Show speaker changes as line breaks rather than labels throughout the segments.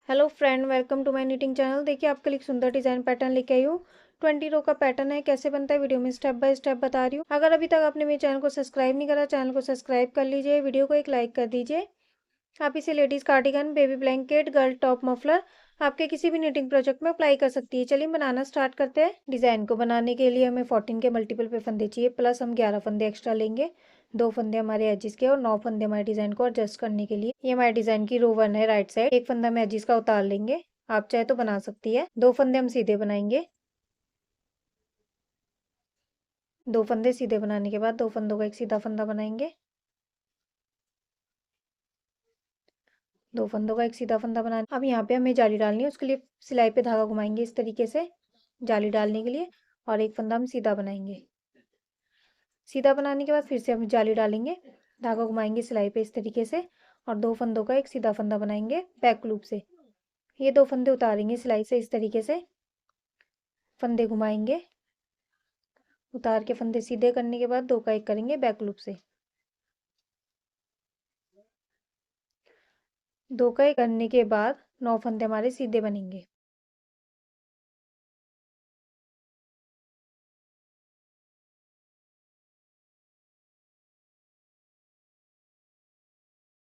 Hello friend, welcome to my knitting channel. देखिए आपके लिए एक सुंदर डिजाइन पैटर्न लेके आई हूँ। 20 रो का पैटर्न है। कैसे बनता है वीडियो में स्टेप बाय स्टेप बता रही हूँ। अगर अभी तक आपने मेरे चैनल को सब्सक्राइब नहीं करा, चैनल को सब्सक्राइब कर लीजिए, वीडियो को एक लाइक कर दीजिए। आप इसे ladies cardigan, baby blanket, girl top, muffler आपके किसी भी नीटिंग प्रोजेक्ट में अप्लाई कर सकती है। चलिए बनाना स्टार्ट करते हैं। डिजाइन को बनाने के लिए हमें 14 के मल्टीपल पे फंदे चाहिए, प्लस हम 11 फंदे एक्स्ट्रा लेंगे। 2 फंदे हमारे एजिस के और 9 फंदे हमारे डिजाइन को एडजस्ट करने के लिए। ये हमारे डिजाइन की रो 1 है, राइट साइड। एक फंदा हम एजिस का उतार लेंगे, आप चाहे तो बना सकती है। 2 फंदे हम सीधे बनाएंगे। 2 फंदे सीधे बनाने के बाद 2 फंदों का एक सीधा फंदा बनाएंगे। 2 फंदों का एक सीधा फंदा बनाना। अब यहाँ पे हमें जाली डालनी है, उसके लिए सिलाई पे धागा घुमाएंगे इस तरीके से जाली डालने के लिए, और एक फंदा हम सीधा बनाएंगे। सीधा बनाने के बाद फिर से हम जाली डालेंगे, धागा घुमाएंगे सिलाई पे इस तरीके से, और 2 फंदों का एक सीधा फंदा बनाएंगे बैक लूप से। ये 2 फंदे उतारेंगे सिलाई से इस तरीके से, फंदे घुमाएंगे, उतार के फंदे सीधे करने के बाद 2 का 1 करेंगे बैक लूप से। 2 का 1 करने के बाद 9 फंदे हमारे सीधे बनेंगे।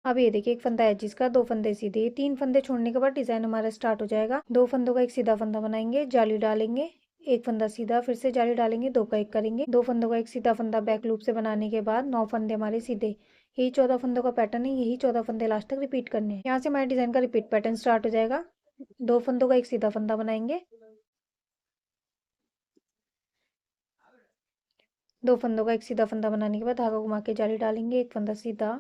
अब ये देखिए एक फंदा है जिसका 2 फंदे सीधे, 3 फंदे छोड़ने के बाद डिजाइन हमारा स्टार्ट हो जाएगा। 2 फंदों का एक सीधा फंदा बनाएंगे, जाली डालेंगे, एक फंदा सीधा, फिर से जाली डालेंगे, 2 का 1 करेंगे। 2 फंदों का एक सीधा फंदा बैक लूप से बनाने के बाद 9 फंदे हमारे सीधे। यही 14 फंदों का पैटर्न है, यही 14 फंदे लास्ट तक रिपीट करने हैं। यहाँ से हमारे डिजाइन का रिपीट पैटर्न स्टार्ट हो जाएगा। 2 फंदों का एक सीधा फंदा बनाएंगे, 2 फंदों का एक सीधा फंदा बनाने के बाद धागा घुमा के जाली डालेंगे, एक फंदा सीधा,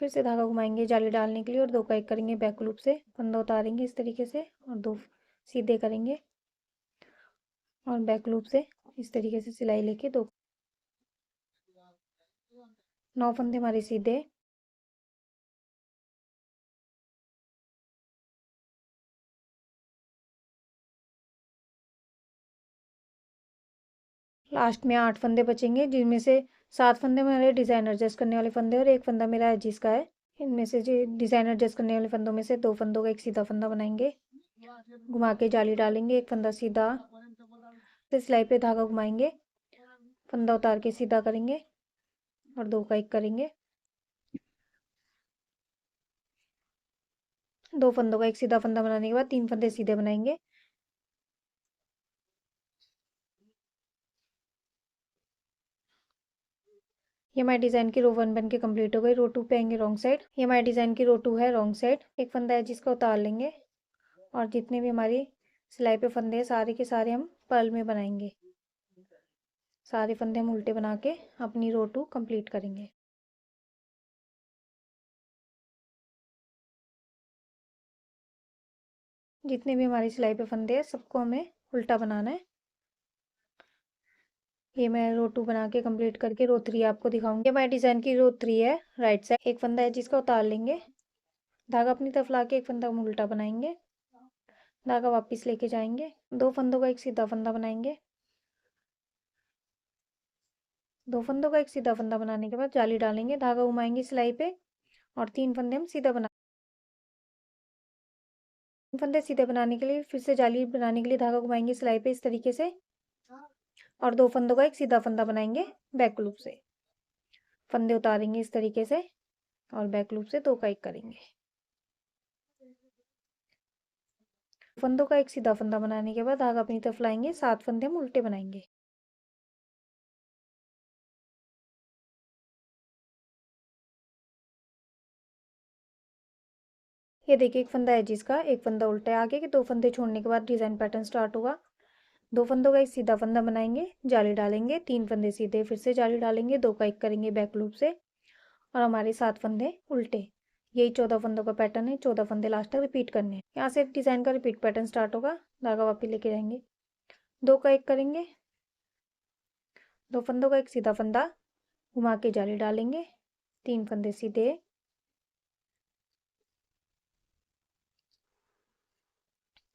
फिर से धागा घुमाएंगे जाली डालने के लिए, और 2 का 1 करेंगे बैक लूप से, फंदा उतारेंगे इस तरीके से, और 2 सीधे करेंगे, और बैक लूप से इस तरीके से सिलाई लेके 9 फंदे हमारे सीधे। लास्ट में 8 फंदे बचेंगे, जिनमें से 7 फंदे हमारे डिजाइन एडजस्ट करने वाले फंदे और एक फंदा मेरा एजिस का है। इनमें से जो डिजाइन एडजस्ट करने वाले फंदों में से 2 फंदों का एक सीधा फंदा बनाएंगे, घुमा के जाली डालेंगे, एक फंदा सीधा, फिर सिलाई पे धागा घुमाएंगे, फंदा उतार के सीधा करेंगे, और 2 का 1 करेंगे। 2 फंदों का एक सीधा फंदा बनाने के बाद 3 फंदे सीधे बनाएंगे। ये हमारे डिजाइन की रो 1 बन के कंप्लीट हो गई। रो 2 पे आएंगे रॉन्ग साइड। ये हमारे डिजाइन की रो 2 है, रॉन्ग साइड। एक फंदा है जिसका उतार लेंगे, और जितने भी हमारी सिलाई पे फंदे हैं सारे के सारे हम पर्ल में बनाएंगे। सारे फंदे हम उल्टे बना के अपनी रो 2 कंप्लीट करेंगे। जितने भी हमारी सिलाई पे फंदे हैं सबको हमें उल्टा बनाना है। ये मैं रो 2 बना के कंप्लीट करके रो 3 आपको दिखाऊंगी। हमारे डिजाइन की रो 3 है, राइट साइड। एक फंदा है जिसका उतार लेंगे, धागा अपनी तरफ ला के एक फंदा हम उल्टा बनाएंगे, धागा वापस लेके जाएंगे, 2 फंदों का एक सीधा फंदा बनाएंगे। 2 फंदों का एक सीधा फंदा बनाने के बाद जाली डालेंगे, धागा घुमाएंगे सिलाई पे, और 3 फंदे हम सीधा बना। 3 फंदे सीधे बनाने के लिए फिर से जाली बनाने के लिए धागा घुमाएंगे सिलाई पे इस तरीके से, और 2 फंदों का एक सीधा फंदा बनाएंगे बैक लूप से, फंदे उतारेंगे इस तरीके से, और बैक लूप से 2 का 1 करेंगे। फंदों का एक सीधा फंदा बनाने के बाद धागा अपनी तरफ लाएंगे, 7 फंदे हम उल्टे बनाएंगे। ये देखिए एक फंदा है जिसका, एक फंदा उल्टा है। आगे के 2 फंदे छोड़ने के बाद डिजाइन पैटर्न स्टार्ट होगा। 2 फंदों का एक सीधा फंदा बनाएंगे, जाली डालेंगे, 3 फंदे सीधे, फिर से जाली डालेंगे, 2 का 1 करेंगे बैक लूप से, और हमारे 7 फंदे उल्टे। यही 14 फंदों का पैटर्न है, 14 फंदे लास्ट तक रिपीट करने हैं। यहाँ से डिजाइन का रिपीट पैटर्न स्टार्ट होगा। धागा वापस लेके जाएंगे, 2 का 1 करेंगे, 2 फंदों का एक सीधा फंदा, घुमा के जाली डालेंगे, 3 फंदे सीधे,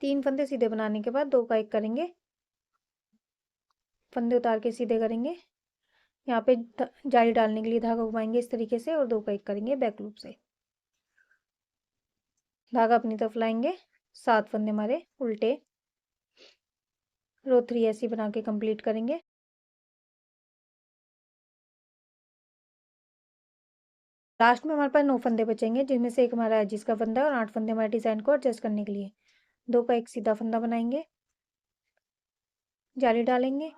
3 फंदे सीधे बनाने के बाद 2 का 1 करेंगे, फंदे उतार के सीधे करेंगे, यहाँ पे जाली डालने के लिए धागा घुमाएंगे इस तरीके से, और 2 का 1 करेंगे बैक लूप से। धागा अपनी तरफ लाएंगे, 7 फंदे हमारे उल्टे, रो 3 ऐसी बना के कंप्लीट करेंगे। लास्ट में हमारे पास 9 फंदे बचेंगे, जिनमें से एक हमारा एजिस का फंदा है और 8 फंदे हमारे डिजाइन को एडजस्ट करने के लिए। 2 का एक सीधा फंदा बनाएंगे, जाली डालेंगे,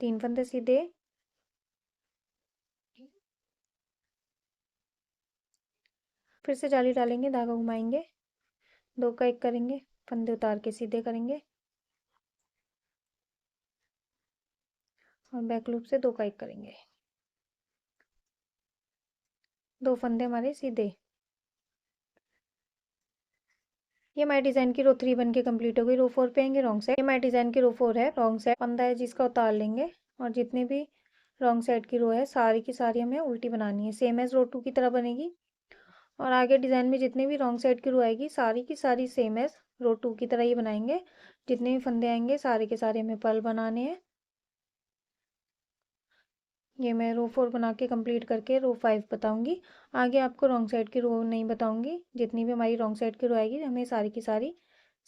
3 फंदे सीधे, फिर से जाली डालेंगे, धागा घुमाएंगे, 2 का एक करेंगे, फंदे उतार के सीधे करेंगे और बैक लूप से 2 का एक करेंगे, 2 फंदे हमारे सीधे। ये हमारे डिजाइन की रो 3 बन के कंप्लीट हो गई। रो 4 पे आएंगे रॉन्ग साइड। ये हमारे डिजाइन की रो 4 है, रॉन्ग साइड फंदा है जिसका उतार लेंगे और जितने भी रॉन्ग साइड की रो है सारी की सारी हमें उल्टी बनानी है, सेम एज रो 2 की तरह बनेगी। और आगे डिजाइन में जितने भी रॉन्ग साइड की रो आएगी सारी की सारी सेम एज रो 2 की तरह ही बनाएंगे। जितने भी फंदे आएंगे सारे के सारे हमें पर्ल बनाने हैं। ये मैं रो 4 बना के कंप्लीट करके रो 5 बताऊंगी। आगे आपको रॉन्ग साइड की रो नहीं बताऊंगी। जितनी भी हमारी रॉन्ग साइड की रो आएगी हमें सारी की सारी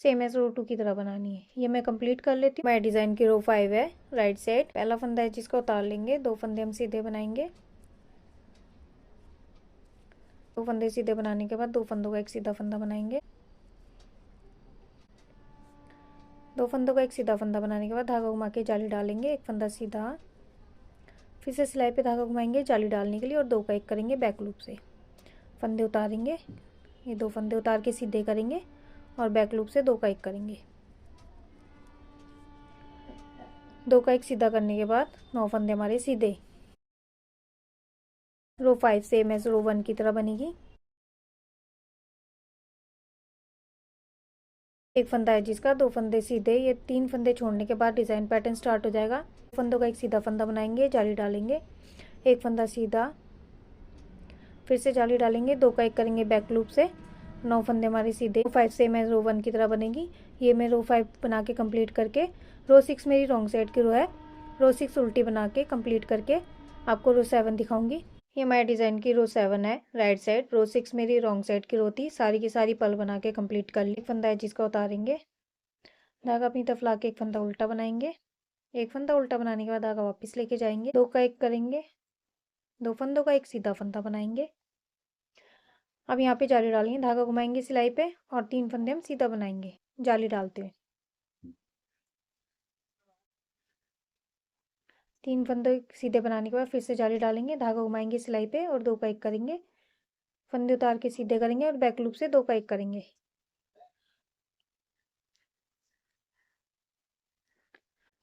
सेम एज रो 2 की तरह बनानी है। ये मैं कंप्लीट कर लेती हूँ। हमारे डिजाइन की रो 5 है, राइट साइड पहला फंदा है जिसको उतार लेंगे, 2 फंदे हम सीधे बनाएंगे। 2 फंदे सीधे बनाने के बाद 2 फंदों का एक सीधा फंदा बनाएंगे। 2 फंदों का एक सीधा फंदा बनाने के बाद धागा घुमा के जाली डालेंगे, एक फंदा सीधा, फिर से सिलाई पे धागा घुमाएंगे जाली डालने के लिए और 2 का एक करेंगे बैक लूप से। फंदे उतारेंगे, ये 2 फंदे उतार के सीधे करेंगे और बैक लूप से 2 का एक करेंगे। 2 का एक सीधा करने के बाद 9 फंदे हमारे सीधे। रो 5 सेम एज रो 1 की तरह बनेगी। एक फंदा है जिसका 2 फंदे सीधे, ये 3 फंदे छोड़ने के बाद डिजाइन पैटर्न स्टार्ट हो जाएगा। फंदों का एक सीधा फंदा बनाएंगे, जाली डालेंगे, एक फंदा सीधा, फिर से जाली डालेंगे, 2 का एक करेंगे बैक लूप से। 9 फंदे हमारे सीधे। रो 5 सेम एज रो 1 की तरह बनेगी। ये मैं रो 5 बना के कंप्लीट करके रो 6 मेरी रॉन्ग साइड की रो है, रो 6 उल्टी बना के कंप्लीट करके आपको रो 7 दिखाऊंगी। ये हमारे डिजाइन की रो 7 है, राइट साइड। रो 6 मेरी रॉन्ग साइड की रो थी, सारी की सारी पल बना के कंप्लीट कर ली। एक फंदा है जिसका उतारेंगे, धागा अपनी तरफ ला के एक फंदा उल्टा बनाएंगे, एक फंदा उल्टा बनाने के बाद धागा वापस लेके जाएंगे, 2 का एक करेंगे, 2 फंदों का एक सीधा फंदा बनाएंगे। अब यहाँ पे जाली डालेंगे, धागा घुमाएंगे सिलाई पे और 3 फंदे हम सीधा बनाएंगे जाली डालते हुए। 3 फंदे सीधे बनाने के बाद फिर से जाली डालेंगे, धागा घुमाएंगे सिलाई पे और 2 का एक करेंगे, फंदे उतार के सीधे करेंगे और बैक लूप से 2 का एक करेंगे।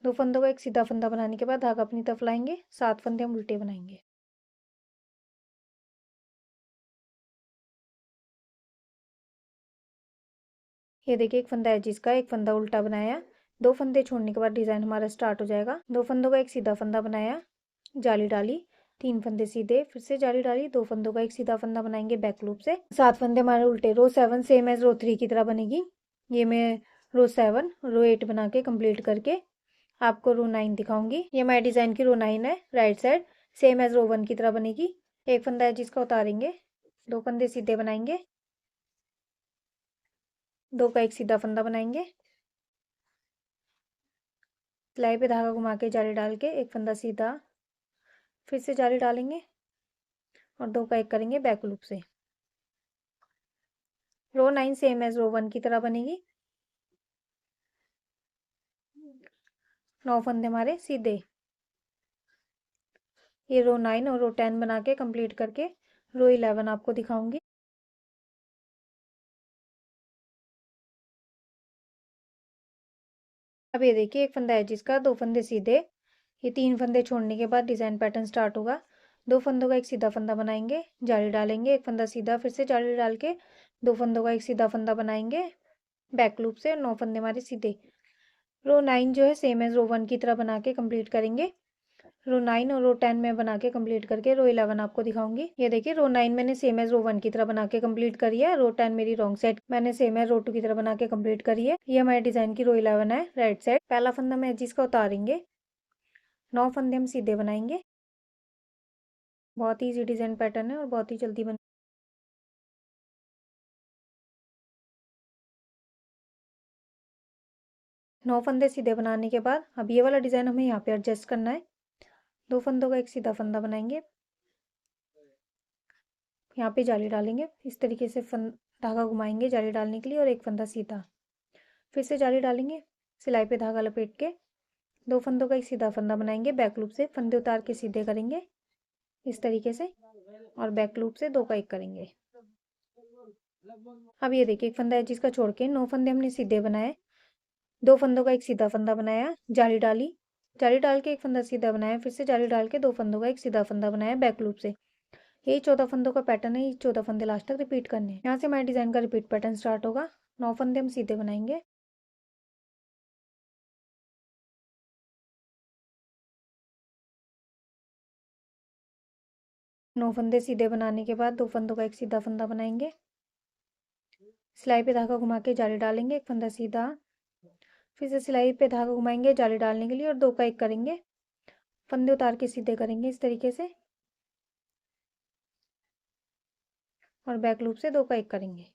2 फंदों का एक सीधा फंदा बनाने के बाद धागा अपनी तरफ लाएंगे, 7 फंदे हम उल्टे बनाएंगे। ये देखिए एक फंदा है जिसका, एक फंदा उल्टा बनाया, 2 फंदे छोड़ने के बाद डिजाइन हमारा स्टार्ट हो जाएगा। 2 फंदों का एक सीधा फंदा बनाया, जाली डाली, 3 फंदे सीधे, फिर से जाली डाली, 2 फंदों का एक सीधा फंदा बनाएंगे बैक लूप से। 7 फंदे हमारे उल्टे। रो 7 सेम एज रो 3 की तरह बनेगी। ये मैं रो 7 रो 8 बना के कंप्लीट करके आपको रो 9 दिखाऊंगी। ये हमारे डिजाइन की रो 9 है, राइट साइड सेम एज रो 1 की तरह बनेगी। एक फंदा है जिसका उतारेंगे, 2 फंदे सीधे बनाएंगे, 2 का एक सीधा फंदा बनाएंगे, सिलाई पे धागा घुमा के जाली डाल के एक फंदा सीधा, फिर से जाली डालेंगे और 2 का एक करेंगे बैक लूप से। रो 9 सेम एज रो 1 की तरह बनेगी। 9 फंदे हमारे सीधे। ये रो 9 और रो 10 बना के कंप्लीट करके रो 11 आपको दिखाऊंगी। अब ये देखिए एक फंदा है जिसका, 2 फंदे सीधे, ये 3 फंदे छोड़ने के बाद डिजाइन पैटर्न स्टार्ट होगा। 2 फंदों का एक सीधा फंदा बनाएंगे, जाली डालेंगे, एक फंदा सीधा, फिर से जाली डाल के 2 फंदों का एक सीधा फंदा बनाएंगे बैक लूप से, 9 फंदे हमारे सीधे। रो 9 जो है सेम एज रो 1 की तरह बना के कंप्लीट करेंगे। रो 9 और रो 10 में बना के कंप्लीट करके रो 11 आपको दिखाऊंगी। ये देखिए रो 9 मैंने सेम एज रो 1 की तरह बना के कंप्लीट करी है। रो 10 मेरी रॉन्ग साइड मैंने सेम एज रो 2 की तरह बना के कंप्लीट करी है। ये हमारे डिजाइन की रो 11 है, राइट साइड। पहला फंदा मैं जिसका उतारेंगे, 9 फंदे हम सीधे बनाएंगे। बहुत ही इजी डिजाइन पैटर्न है और बहुत ही जल्दी बन 9 फंदे सीधे बनाने के बाद अब ये वाला डिज़ाइन हमें यहाँ पे एडजस्ट करना है। 2 फंदों का एक सीधा फंदा बनाएंगे, यहाँ पे जाली डालेंगे, इस तरीके से धागा घुमाएंगे जाली डालने के लिए और एक फंदा सीधा, फिर से जाली डालेंगे, सिलाई पे धागा लपेट के 2 फंदों का एक सीधा फंदा बनाएंगे, बैक लूप से फंदे उतार के सीधे करेंगे इस तरीके से और बैक लूप से 2 का 1 करेंगे। अब ये देखिए एक फंदा है जिसका छोड़ के 9 फंदे हमने सीधे बनाए, 2 फंदों का एक सीधा फंदा बनाया, जाली डाली, जाली डाल के एक फंदा सीधा बनाया, फिर से जाली डाल के 2 फंदों का एक सीधा फंदा बनाया बैक लूप से। यही 14 फंदों का पैटर्न है, ये 14 फंदे लास्ट तक रिपीट करने हैं। यहाँ से हमारे डिजाइन का रिपीट पैटर्न स्टार्ट होगा। 9 फंदे हम सीधे बनाएंगे, नौ फंदे सीधे बनाने के बाद 2 फंदों का एक सीधा फंदा बनाएंगे, सिलाई पे धागा घुमा के जाली डालेंगे, एक फंदा सीधा, फिर से सिलाई पे धागा घुमाएंगे जाली डालने के लिए और 2 का 1 करेंगे, फंदे उतार के सीधे करेंगे इस तरीके से और बैक लूप से 2 का 1 करेंगे।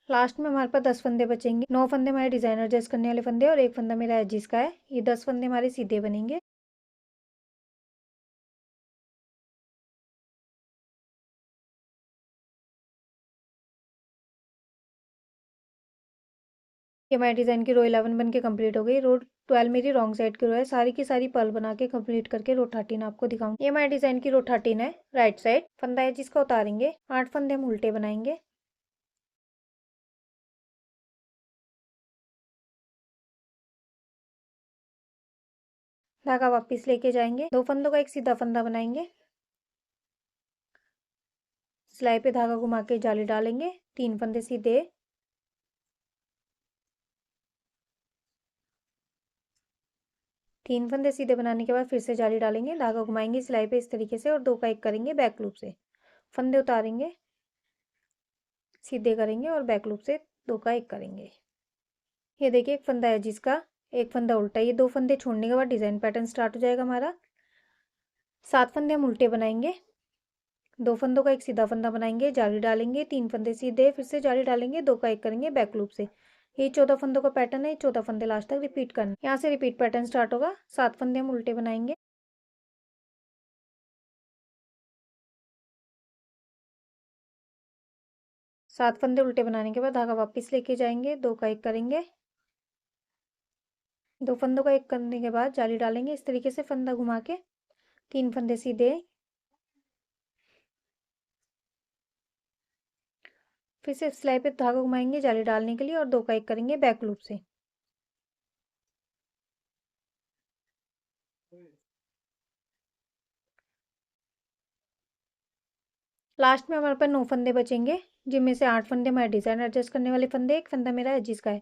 लास्ट में हमारे पास 10 फंदे बचेंगे। 9 फंदे हमारे डिजाइनर एडजस्ट करने वाले फंदे और एक फंदा मेरा एजिस का है। ये 10 फंदे हमारे सीधे बनेंगे। ये हमारे डिजाइन की रो 11 बन के कम्प्लीट हो गई। रो 12 मेरी रॉन्ग साइड की रो है, सारी की सारी पर्ल बना के कंप्लीट करके रो 13 आपको दिखाऊंगी। ये हमारे डिजाइन की रो 13 है, राइट साइड फंदा है जिसका उतारेंगे, 8 फंदे हम उल्टे बनाएंगे, धागा वापस लेके जाएंगे, 2 फंदों का एक सीधा फंदा बनाएंगे, सिलाई पे धागा घुमा के जाली डालेंगे, 3 फंदे सीधे, 3 फंदे सीधे बनाने के बाद फिर से जाली डालेंगे, धागा घुमाएंगे सिलाई पे इस तरीके से और 2 का 1 करेंगे बैक लूप से, फंदे उतारेंगे, सीधे करेंगे और बैक लूप से 2 का 1 करेंगे। ये देखिए एक फंदा है जिसका एक फंदा उल्टा, ये 2 फंदे छोड़ने के बाद डिजाइन पैटर्न स्टार्ट हो जाएगा हमारा। 7 फंदे हम उल्टे बनाएंगे, 2 फंदों का एक सीधा फंदा बनाएंगे, जाली डालेंगे, 3 फंदे सीधे, फिर से जाली डालेंगे, 2 का 1 करेंगे बैक लूप से। ये 14 फंदों का पैटर्न है, 14 फंदे लास्ट तक रिपीट करना। यहाँ से रिपीट पैटर्न स्टार्ट होगा। 7 फंदे हम उल्टे बनाएंगे, 7 फंदे उल्टे बनाने के बाद धागा वापस लेके जाएंगे, 2 का 1 करेंगे, 2 फंदों का 1 करने के बाद जाली डालेंगे इस तरीके से फंदा घुमा के, 3 फंदे सीधे, फिर से सिलाई पे धागा घुमाएंगे जाली डालने के लिए और 2 का 1 करेंगे बैक लूप से। लास्ट में हमारे पास 9 फंदे बचेंगे, जिनमें से 8 फंदे हमारे डिजाइन एडजस्ट करने वाले फंदे, एक फंदा मेरा एजिस का है।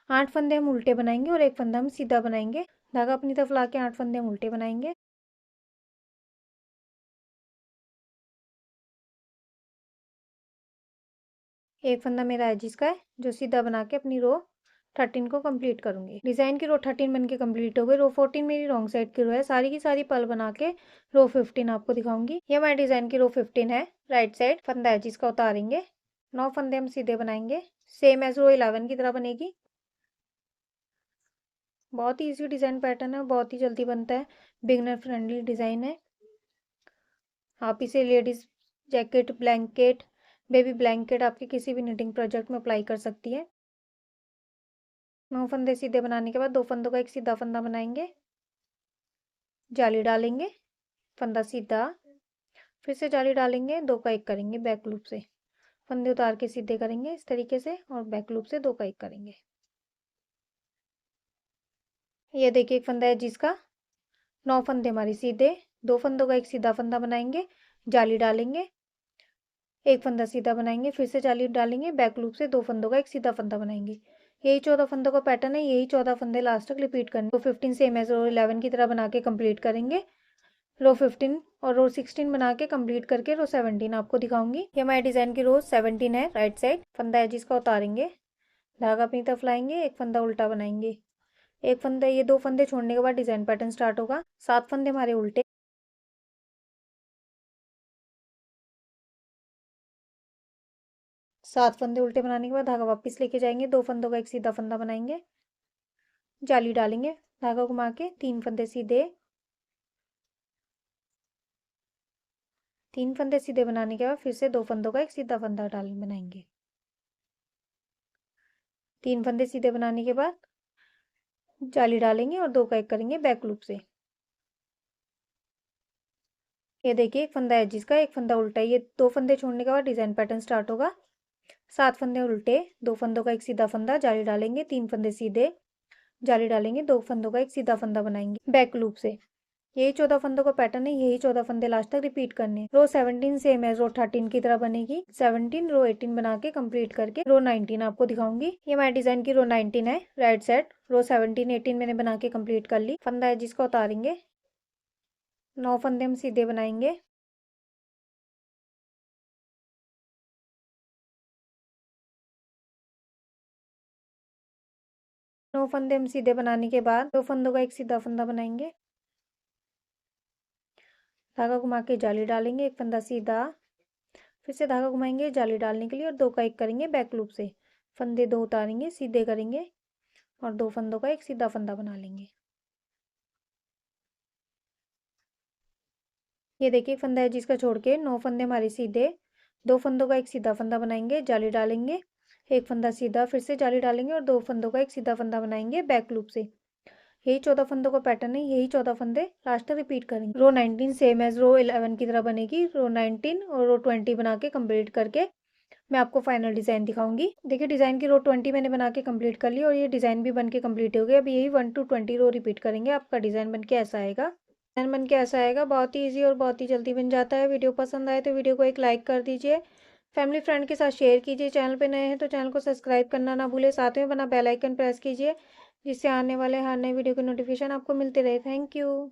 8 फंदे हम उल्टे बनाएंगे और एक फंदा हम सीधा बनाएंगे, धागा अपनी तरफ ला के 8 फंदे हम उल्टे बनाएंगे, एक फंदा मेरा एजिस का है जो सीधा बना के अपनी रो 13 को कंप्लीट करूंगी। डिजाइन की रो 13 बन के कम्प्लीट हो गई। रो 14 मेरी रॉन्ग साइड की रो है, सारी की सारी पल बना के रो 15 आपको दिखाऊंगी। ये हमारे डिजाइन की रो 15 है, राइट साइड फंदा एजिस का उतारेंगे, 9 फंदे हम सीधे बनाएंगे, सेम एज रो 11 की तरह बनेगी। बहुत ही इजी डिजाइन पैटर्न है, बहुत ही जल्दी बनता है, बिगनर फ्रेंडली डिजाइन है। आप इसे ladies jacket, blanket, baby blanket आपके किसी भी निटिंग प्रोजेक्ट में अप्लाई कर सकती है। 9 फंदे सीधे बनाने के बाद 2 फंदों का एक सीधा फंदा बनाएंगे, जाली डालेंगे, फंदा सीधा, फिर से जाली डालेंगे, 2 का 1 करेंगे बैक लूप से, फंदे उतार के सीधे करेंगे इस तरीके से और बैक लूप से 2 का 1 करेंगे। ये देखिए एक फंदा है जिसका 9 फंदे हमारे सीधे, 2 फंदों का एक सीधा फंदा बनाएंगे, जाली डालेंगे, एक फंदा सीधा बनाएंगे, फिर से जाली डालेंगे, बैक लूप से 2 फंदों का एक सीधा फंदा बनाएंगे। यही 14 फंदों का पैटर्न है, यही 14 फंदे लास्ट तक रिपीट करने। रो 15 सेम एज रो 11 की तरह बना के कंप्लीट करेंगे। रो 15 और रो 16 बना के कंप्लीट करके रो 17 आपको दिखाऊंगी। ये हमारे डिजाइन की रो 17 है, राइट साइड फंदा है जिसका उतारेंगे, धागा अपनी तरफ लाएंगे, एक फंदा उल्टा बनाएंगे, एक फंदा, ये 2 फंदे छोड़ने के बाद डिजाइन पैटर्न स्टार्ट होगा। 7 फंदे हमारे उल्टे, 7 फंदे उल्टे बनाने के बाद धागा वापस लेके जाएंगे, 2 फंदों का एक सीधा फंदा बनाएंगे, जाली डालेंगे, धागा घुमा के 3 फंदे सीधे, 3 फंदे सीधे बनाने के बाद फिर से 2 फंदों का एक सीधा फंदा बनाएंगे। 3 फंदे सीधे बनाने के बाद जाली डालेंगे और 2 का एक करेंगे बैक लूप से। ये देखिए एक फंदा है जिसका एक फंदा उल्टा है, ये 2 फंदे छोड़ने के बाद डिजाइन पैटर्न स्टार्ट होगा। 7 फंदे उल्टे, 2 फंदों का एक सीधा फंदा, जाली डालेंगे, 3 फंदे सीधे, जाली डालेंगे, 2 फंदों का एक सीधा फंदा बनाएंगे बैक लूप से। यही 14 फंदों का पैटर्न है, यही 14 फंदे लास्ट तक रिपीट करने हैं। रो 17 सेम है रो 13 की तरह बनेगी। 17 रो 18 बना के कंप्लीट करके रो 19 आपको दिखाऊंगी। ये हमारे डिजाइन की रो 19 है राइट साइड। रो 17 18 मैंने बना के कंप्लीट कर ली। फंदा है जिसको उतारेंगे, 9 फंदे हम सीधे बनाएंगे, नौ फंदे हम सीधे बनाने के बाद 2 फंदों का एक सीधा फंदा बनाएंगे, धागा घुमा के जाली डालेंगे, एक फंदा सीधा, फिर से धागा घुमाएंगे जाली डालने के लिए और 2 का एक करेंगे बैक लूप से। फंदे 2 उतारेंगे, सीधे करेंगे और 2 फंदों का एक सीधा फंदा बना लेंगे। ये देखिए फंदा है जिसका छोड़ के 9 फंदे हमारे सीधे, 2 फंदों का एक सीधा फंदा बनाएंगे, जाली डालेंगे, एक फंदा सीधा, फिर से जाली डालेंगे और 2 फंदों का एक सीधा फंदा बनाएंगे बैक लूप से। यही 14 फंदों का पैटर्न है, यही 14 फंदे लास्ट तक रिपीट करेंगे। रो 19 सेम एज रो 11 की तरह बनेगी। रो 19 और रो 20 बना के कंप्लीट करके मैं आपको फाइनल डिजाइन दिखाऊंगी। देखिए डिजाइन की रो 20 मैंने बना के कंप्लीट कर ली और ये डिजाइन भी बन के कंप्लीट हो गया। अब यही 1 to 20 रो रिपीट करेंगे। आपका डिजाइन बन के ऐसा आएगा। डिजाइन बन के ऐसा आएगा, बहुत ही ईजी और बहुत ही जल्दी बन जाता है। वीडियो पसंद आए तो वीडियो को एक लाइक कर दीजिए, फैमिली फ्रेंड के साथ शेयर कीजिए। चैनल पे नए हैं तो चैनल को सब्सक्राइब करना ना भूले, साथ में बना बेल आइकन प्रेस कीजिए जिससे आने वाले हर नए वीडियो की नोटिफिकेशन आपको मिलती रहे। Thank you.